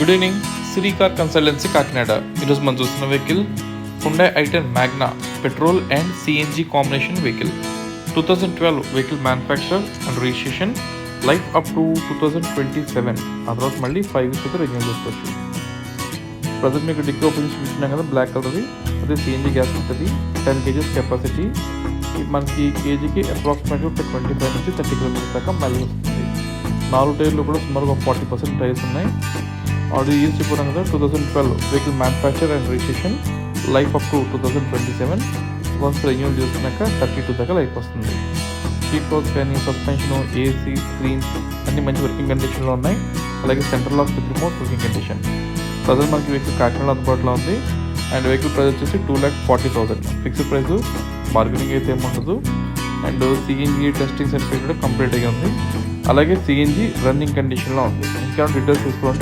Good evening, Sri car consultancy Kakinada. ఈరోజు మనం చూస్తున్న vehicle Hyundai i10 Magna petrol and CNG combination vehicle. 2012 vehicle manufacture and registration, life up to 2027. ఆ తర్వాత మళ్ళీ 5 years అయితే రెన్యూల్ చేసుకోవచ్చు. ప్రజెంట్ మీకు డిక్కీ ఓపెనింగ్ చూపించినాం కదా, బ్లాక్ కలర్ది. అదే సిఎన్జి గ్యాస్ ఉంటుంది, 10 kgs కెపాసిటీ. మనకి కేజీకి అప్రాక్సిమేట్గా 25 నుంచి 30 కిలోమీటర్స్ దాకా మైలేజ్ వస్తుంది. 4 టైర్లు కూడా సుమారుగా 40% టైర్స్ ఉన్నాయి. ఆల్రెడీ యూజ్ చెప్పాను కదా, 2012 vehicle manufacture and registration, life up to 2027. Once renewal చేసుకున్నాక 32 దాకా లైఫ్ వస్తుంది. సీట్ కవర్స్ కానీ, సస్పెన్షన్, ఏసీ, స్క్రీన్స్ అన్ని మంచి వర్కింగ్ కండిషన్లో ఉన్నాయి. అలాగే central lock with remote working condition. Present మనకి వెహికల్ కాకినాడలో అందుబాటులో ఉంది. అండ్ వెహికల్ ప్రైస్ వచ్చేసి 2,40,000. ఫిక్స్డ్ ప్రైస్, బార్గెనింగ్ అయితే ఏముండదు. అండ్ సిఎన్జి టెస్టింగ్ సర్టిఫికేట్ కూడా కంప్లీట్ అయ్యి ఉంది. అలాగే సిఎన్జి రన్నింగ్ కండిషన్లో ఉంది. ఇంకా డీటెయిల్స్ చూసుకోవాలంటే